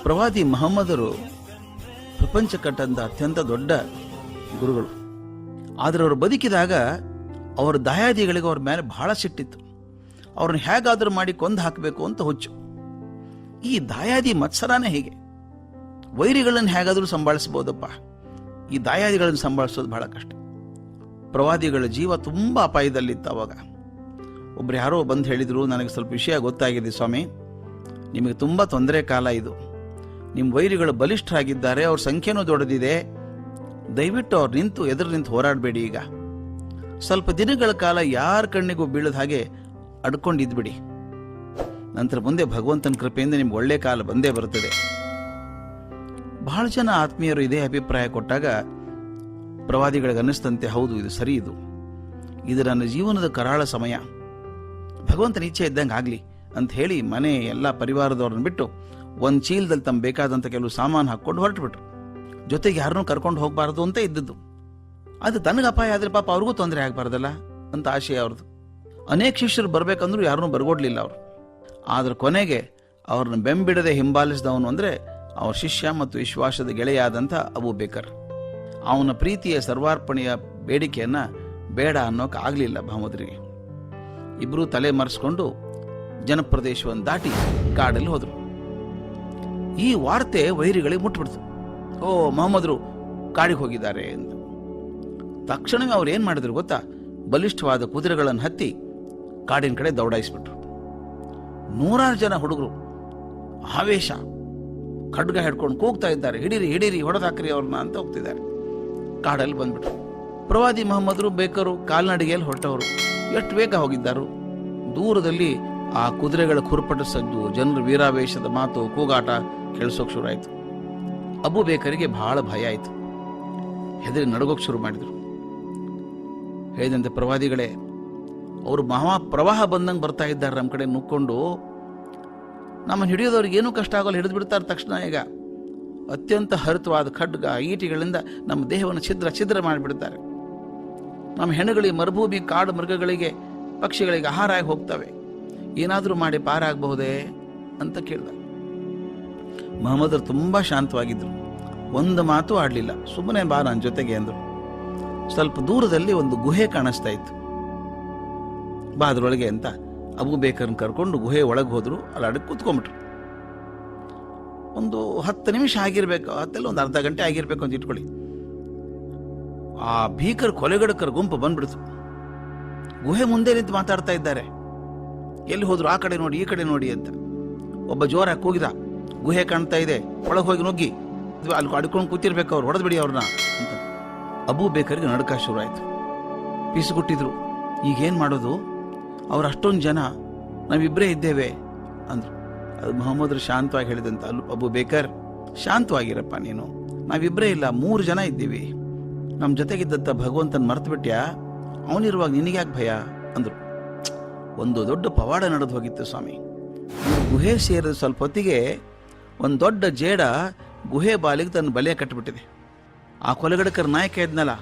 ಪ್ರವಾದಿ ಮಹಮ್ಮದರು ಪ್ರಪಂಚ ಕಟ್ಟಂತ ಅತ್ಯಂತ ದೊಡ್ಡ ಗುರುಗಳು. ಆದರೆ ಅವರು ಬದುಕಿದಾಗ ಅವರ ದಾಯಾದಿಗಳಿಗೆ ಅವ್ರ ಮೇಲೆ ಬಹಳ ಸಿಟ್ಟಿತ್ತು. ಅವ್ರನ್ನ ಹೇಗಾದರೂ ಮಾಡಿ ಕೊಂದು ಹಾಕಬೇಕು ಅಂತ ಹುಚ್ಚು. ಈ ದಾಯಾದಿ ಮತ್ಸರನೇ ಹೀಗೆ. ವೈರಿಗಳನ್ನು ಹೇಗಾದರೂ ಸಂಭಾಳಿಸ್ಬೋದಪ್ಪ, ಈ ದಾಯಾದಿಗಳನ್ನು ಸಂಭಾಳಿಸೋದು ಬಹಳ ಕಷ್ಟ. ಪ್ರವಾದಿಗಳ ಜೀವ ತುಂಬ ಅಪಾಯದಲ್ಲಿತ್ತು. ಅವಾಗ ಒಬ್ರು ಯಾರೋ ಬಂದು ಹೇಳಿದರು, ನನಗೆ ಸ್ವಲ್ಪ ವಿಷಯ ಗೊತ್ತಾಗಿದೆ ಸ್ವಾಮಿ, ನಿಮಗೆ ತುಂಬ ತೊಂದರೆ ಕಾಲ ಇದು. ನಿಮ್ಮ ವೈರಿಗಳು ಬಲಿಷ್ಠರಾಗಿದ್ದಾರೆ, ಅವ್ರ ಸಂಖ್ಯೆನೂ ದೊಡ್ಡದಿದೆ. ದಯವಿಟ್ಟು ಅವ್ರು ಎದುರು ನಿಂತು ಹೋರಾಡಬೇಡಿ. ಈಗ ಸ್ವಲ್ಪ ದಿನಗಳ ಕಾಲ ಯಾರ ಕಣ್ಣಿಗೂ ಬೀಳದ ಹಾಗೆ ಅಡ್ಕೊಂಡಿದ್ಬಿಡಿ. ನಂತರ ಮುಂದೆ ಭಗವಂತನ ಕೃಪೆಯಿಂದ ನಿಮ್ಗೆ ಒಳ್ಳೆ ಕಾಲ ಬಂದೇ ಬರುತ್ತದೆ. ಬಹಳ ಜನ ಆತ್ಮೀಯರು ಇದೇ ಅಭಿಪ್ರಾಯ ಕೊಟ್ಟಾಗ ಪ್ರವಾದಿಗಳಿಗೆ ಅನ್ನಿಸ್ತಂತೆ, ಹೌದು ಇದು ಸರಿ, ಇದು ನನ್ನ ಜೀವನದ ಕರಾಳ ಸಮಯ, ಭಗವಂತನ ಇಚ್ಛೆ ಇದ್ದಂಗೆ ಆಗಲಿ ಅಂತ ಹೇಳಿ ಮನೆ ಎಲ್ಲ ಪರಿವಾರದವ್ರನ್ನ ಬಿಟ್ಟು ಒಂದು ಚೀಲದಲ್ಲಿ ತಮ್ಮ ಬೇಕಾದಂಥ ಕೆಲವು ಸಾಮಾನು ಹಾಕ್ಕೊಂಡು ಹೊರಟುಬಿಟ್ರು. ಜೊತೆಗೆ ಯಾರನ್ನೂ ಕರ್ಕೊಂಡು ಹೋಗಬಾರ್ದು ಅಂತ ಇದ್ದದ್ದು. ಅದು ತನಗೆ ಅಪಾಯ ಆದರೆ ಪಾಪ ಅವ್ರಿಗೂ ತೊಂದರೆ ಆಗಬಾರ್ದಲ್ಲ ಅಂತ ಆಶಯ ಅವ್ರದ್ದು. ಅನೇಕ ಶಿಷ್ಯರು ಬರಬೇಕಂದ್ರೂ ಯಾರನ್ನೂ ಬರ್ಗೊಡ್ಲಿಲ್ಲ ಅವರು. ಆದ್ರೆ ಕೊನೆಗೆ ಅವ್ರನ್ನ ಬೆಂಬಿಡದೆ ಹಿಂಬಾಲಿಸಿದವನು ಅಂದರೆ ಅವ್ರ ಶಿಷ್ಯ ಮತ್ತು ವಿಶ್ವಾಸದ ಗೆಳೆಯಾದಂಥ ಅಬೂ ಬೇಕರ್. ಅವನ ಪ್ರೀತಿಯ ಸರ್ವಾರ್ಪಣೆಯ ಬೇಡಿಕೆಯನ್ನ ಬೇಡ ಅನ್ನೋಕೆ ಆಗಲಿಲ್ಲ ಮಹಮ್ಮದರಿಗೆ. ಇಬ್ಬರೂ ತಲೆ ಮರೆಸ್ಕೊಂಡು ಜನಪ್ರದೇಶವನ್ನು ದಾಟಿ ಕಾಡಲ್ಲಿ ಹೋದರು. ಈ ವಾರ್ತೆ ವೈರಿಗಳಿಗೆ ಮುಟ್ಬಿಡ್ತು. ಓ, ಮೊಹಮ್ಮದರು ಕಾಡಿಗೆ ಹೋಗಿದ್ದಾರೆ ಅಂತ. ತಕ್ಷಣವೇ ಅವ್ರು ಏನ್ ಮಾಡಿದ್ರು ಗೊತ್ತಾ? ಬಲಿಷ್ಠವಾದ ಕುದುರೆಗಳನ್ನು ಹತ್ತಿ ಕಾಡಿನ ಕಡೆ ದೌಡಾಯಿಸ್ಬಿಟ್ರು. 100 ಜನ ಹುಡುಗರು ಆವೇಶ, ಖಡ್ಗ ಹಿಡ್ಕೊಂಡು ಕೂಗ್ತಾ ಇದ್ದಾರೆ, ಹಿಡೀರಿ ಹಿಡೀರಿ, ಹೊಡೆದಾಕ್ರಿ ಅವ್ರನ್ನ ಅಂತ ಹೋಗ್ತಿದ್ದಾರೆ. ಕಾಡಲ್ಲಿ ಬಂದ್ಬಿಟ್ರು. ಪ್ರವಾದಿ ಮಹಮ್ಮದರು ಬೇಕರು ಕಾಲ್ನಡಿಗೆಯಲ್ಲಿ ಹೊರಟವರು. ಎಷ್ಟು ಬೇಗ ಹೋಗಿದ್ದಾರು. ದೂರದಲ್ಲಿ ಆ ಕುದುರೆಗಳ ಕುರುಪಟ ಸದ್ದು, ಜನರ ವೀರಾವೇಶದ ಮಾತು, ಕೂಗಾಟ ಕೇಳಿಸೋಕೆ ಶುರು ಆಯಿತು. ಅಬೂ ಬೇಕರಿಗೆ ಬಹಳ ಭಯ ಆಯಿತು. ಹೆದರಿ ನಡುಗೋಕೆ ಶುರು ಮಾಡಿದರು. ಹೇಳಿದಂತೆ ಪ್ರವಾದಿಗಳೇ, ಅವರು ಮಹಾ ಪ್ರವಾಹ ಬಂದಂಗೆ ಬರ್ತಾ ಇದ್ದಾರೆ, ನಮ್ಮ ಕಡೆ ನುಕ್ಕೊಂಡು ನಮ್ಮನ್ನು ಹಿಡಿಯೋದವ್ರಿಗೆ ಏನೂ ಕಷ್ಟ ಆಗೋಲ್ಲ, ಹಿಡಿದು ಬಿಡ್ತಾರೆ ತಕ್ಷಣ. ಈಗ ಅತ್ಯಂತ ಹರಿತವಾದ ಖಡ್ಗ ಈಟಿಗಳಿಂದ ನಮ್ಮ ದೇಹವನ್ನು ಛಿದ್ರ ಮಾಡಿಬಿಡ್ತಾರೆ. ನಮ್ಮ ಹೆಣಗಳಿಗೆ, ಮರುಭೂಮಿ ಕಾಡು ಮೃಗಗಳಿಗೆ, ಪಕ್ಷಿಗಳಿಗೆ ಆಹಾರ ಆಗಿ ಹೋಗ್ತವೆ. ಏನಾದರೂ ಮಾಡಿ ಪಾರಾಗಬಹುದೇ ಅಂತ ಕೇಳಿದ. ಮಹಮ್ಮದರು ತುಂಬ ಶಾಂತವಾಗಿದ್ದರು. ಒಂದು ಮಾತು ಆಡಲಿಲ್ಲ. ಸುಮ್ಮನೆ ಬಾ ನನ್ನ ಜೊತೆಗೆ ಅಂದರು. ಸ್ವಲ್ಪ ದೂರದಲ್ಲಿ ಒಂದು ಗುಹೆ ಕಾಣಿಸ್ತಾ ಇತ್ತು. ಬಾ ಅದರೊಳಗೆ ಅಂತ ಅಬೂ ಬೇಕರ್ನ ಕರ್ಕೊಂಡು ಗುಹೆ ಒಳಗೆ ಹೋದ್ರು. ಅಲ್ಲಿ ಅಡಕ್ಕೆ ಕೂತ್ಕೊಂಡ್ಬಿಟ್ರು. ಒಂದು 10 ನಿಮಿಷ ಆಗಿರ್ಬೇಕು, ಹತ್ತೆಲ್ಲ ಒಂದು ಅರ್ಧ ಗಂಟೆ ಆಗಿರ್ಬೇಕು ಅಂತ ಇಟ್ಕೊಳ್ಳಿ. ಆ ಭೀಕರ ಕೊಲೆಗಡಕರ ಗುಂಪು ಬಂದ್ಬಿಡ್ತು. ಗುಹೆ ಮುಂದೆ ನಿಂತು ಮಾತಾಡ್ತಾ ಇದ್ದಾರೆ. ಎಲ್ಲಿ ಹೋದ್ರು? ಆ ಕಡೆ ನೋಡಿ, ಈ ಕಡೆ ನೋಡಿ ಅಂತ. ಒಬ್ಬ ಜೋರಾಗಿ ಕೂಗಿದ, ಗುಹೆ ಕಾಣ್ತಾ ಇದೆ, ಒಳಗೆ ಹೋಗಿ ನುಗ್ಗಿ, ಅಲ್ಲಿ ಅಡ್ಕೊಂಡು ಕೂತಿರ್ಬೇಕು, ಅವ್ರು ಹೊಡೆದು ಬಿಡಿ ಅವ್ರನ್ನ ಅಂತ. ಅಬೂ ಬೇಕರ್ಗೆ ನಡುಕ ಶುರು ಆಯ್ತು. ಪೀಸುಗುಟ್ಟಿದ್ರು. ಈಗೇನು ಮಾಡೋದು? ಅವ್ರು ಅಷ್ಟೊಂದು ಜನ, ನಾವಿಬ್ಬರೇ ಇದ್ದೇವೆ ಅಂದ್ರು. ಅದು ಮೊಹಮ್ಮದ್ರು ಶಾಂತವಾಗಿ ಹೇಳಿದಂತ, ಅಬೂ ಬೇಕರ್, ಶಾಂತವಾಗಿರಪ್ಪ ನೀನು, ನಾವಿಬ್ಬರೇ ಇಲ್ಲ, 3 ಜನ ಇದ್ದೀವಿ. ನಮ್ಮ ಜೊತೆಗಿದ್ದಂಥ ಭಗವಂತನ ಮರ್ತು ಬಿಟ್ಯಾ? ಅವನಿರುವಾಗ ನಿನಗ್ಯಾಕೆ ಭಯ ಅಂದ್ರು. ಒಂದು ದೊಡ್ಡ ಪವಾಡ ನಡೆದು ಹೋಗಿತ್ತು ಸ್ವಾಮಿ. ಗುಹೆ ಸೇರಿದ ಸ್ವಲ್ಪ ಹೊತ್ತಿಗೆ ಒಂದು ದೊಡ್ಡ ಜೇಡ ಗುಹೆ ಬಾಲಿಗೆ ತನ್ನ ಬಲೆ ಕಟ್ಟಿಬಿಟ್ಟಿದೆ. ಆ ಕೊಲೆಗಡಕರ ನಾಯಕ ಇದ್ನಲ್ಲ,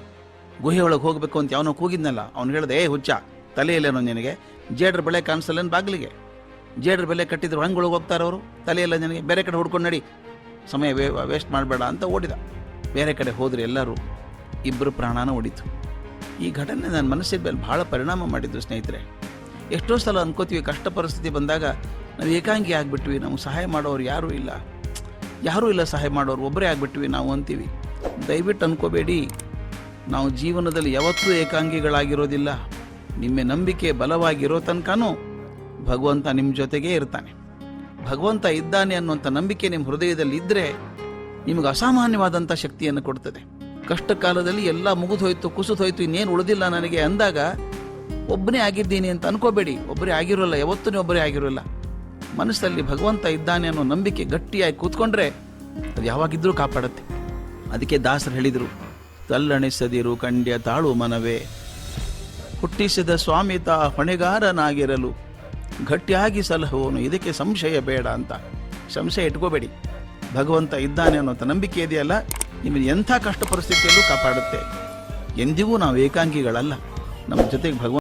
ಗುಹೆ ಒಳಗೆ ಹೋಗ್ಬೇಕು ಅಂತ ಅವನು ಕೂಗಿದ್ನಲ್ಲ, ಅವ್ನು ಹೇಳ್ದೆ, ಹುಚ್ಚ, ತಲೆಯಲ್ಲೇನೋ ನಿನಗೆ? ಜೇಡ್ರ ಬಲೆ ಕಾಣಿಸಲ್ಲೇನು ಬಾಗಿಲಿಗೆ? ಜೇಡ್ರ ಬೆಲೆ ಕಟ್ಟಿದ್ರು ಹಂಗೊಳಗೆ ಹೋಗ್ತಾರೆ ಅವರು, ತಲೆಯೆಲ್ಲ ನನಗೆ, ಬೇರೆ ಕಡೆ ಹುಡ್ಕೊಂಡು ನಡಿ, ಸಮಯ ವೇಸ್ಟ್ ಮಾಡಬೇಡ ಅಂತ ಓಡಿದ. ಬೇರೆ ಕಡೆ ಹೋದ್ರೆ ಎಲ್ಲರೂ. ಇಬ್ಬರು ಪ್ರಾಣಾನ ಓಡಿತು. ಈ ಘಟನೆ ನನ್ನ ಮನಸ್ಸಿನ ಮೇಲೆ ಬಹಳ ಪರಿಣಾಮ ಮಾಡಿದ್ದು ಸ್ನೇಹಿತರೆ. ಎಷ್ಟೋ ಸಲ ಅನ್ಕೋತೀವಿ, ಕಷ್ಟ ಪರಿಸ್ಥಿತಿ ಬಂದಾಗ ನಾವು ಏಕಾಂಗಿ ಆಗಿಬಿಟ್ವಿ, ನಮ್ಗೆ ಸಹಾಯ ಮಾಡೋರು ಯಾರೂ ಇಲ್ಲ ಸಹಾಯ ಮಾಡೋರು, ಒಬ್ಬರೇ ಆಗಿಬಿಟ್ವಿ ನಾವು ಅಂತೀವಿ. ದಯವಿಟ್ಟು ಅನ್ಕೋಬೇಡಿ, ನಾವು ಜೀವನದಲ್ಲಿ ಯಾವತ್ತೂ ಏಕಾಂಗಿಗಳಾಗಿರೋದಿಲ್ಲ. ನಿಮ್ಮ ನಂಬಿಕೆ ಬಲವಾಗಿರೋ ತನಕನೂ ಭಗವಂತ ನಿಮ್ಮ ಜೊತೆಗೇ ಇರ್ತಾನೆ. ಭಗವಂತ ಇದ್ದಾನೆ ಅನ್ನುವಂಥ ನಂಬಿಕೆ ನಿಮ್ಮ ಹೃದಯದಲ್ಲಿ ಇದ್ದರೆ ನಿಮಗೆ ಅಸಾಮಾನ್ಯವಾದಂಥ ಶಕ್ತಿಯನ್ನು ಕೊಡ್ತದೆ. ಕಷ್ಟ ಕಾಲದಲ್ಲಿ ಎಲ್ಲ ಮುಗಿದು ಹೋಯ್ತು, ಕುಸಿದು ಹೋಯ್ತು, ಇನ್ನೇನು ಉಳಿದಿಲ್ಲ ನನಗೆ ಅಂದಾಗ ಒಬ್ಬನೇ ಆಗಿದ್ದೀನಿ ಅಂತ ಅನ್ಕೋಬೇಡಿ. ಒಬ್ಬರೇ ಆಗಿರೋಲ್ಲ, ಯಾವತ್ತೂ ಒಬ್ಬರೇ ಆಗಿರೋಲ್ಲ. ಮನಸ್ಸಲ್ಲಿ ಭಗವಂತ ಇದ್ದಾನೆ ಅನ್ನೋ ನಂಬಿಕೆ ಗಟ್ಟಿಯಾಗಿ ಕೂತ್ಕೊಂಡ್ರೆ ಅದು ಯಾವಾಗಿದ್ರೂ ಕಾಪಾಡುತ್ತೆ. ಅದಕ್ಕೆ ದಾಸರು ಹೇಳಿದರು, ತಲ್ಲಣಿಸದಿರು ಕಂಡ್ಯ ತಾಳು ಮನವೇ, ಹುಟ್ಟಿಸಿದ ಸ್ವಾಮಿತ ಹೊಣೆಗಾರನಾಗಿರಲು ಗಟ್ಟಿಯಾಗಿ ಸಲಹುವನು, ಇದಕ್ಕೆ ಸಂಶಯ ಬೇಡ ಅಂತ. ಸಂಶಯ ಇಟ್ಕೋಬೇಡಿ. ಭಗವಂತ ಇದ್ದಾನೆ ಅನ್ನೋಂಥ ನಂಬಿಕೆ ಇದೆಯಲ್ಲ, ನಿಮಗೆ ಎಂಥ ಕಷ್ಟ ಪರಿಸ್ಥಿತಿಯಲ್ಲೂ ಕಾಪಾಡುತ್ತೆ. ಎಂದಿಗೂ ನಾವು ಏಕಾಂಗಿಗಳಲ್ಲ. ನಮ್ಮ ಜೊತೆಗೆ ಭಗವಂತ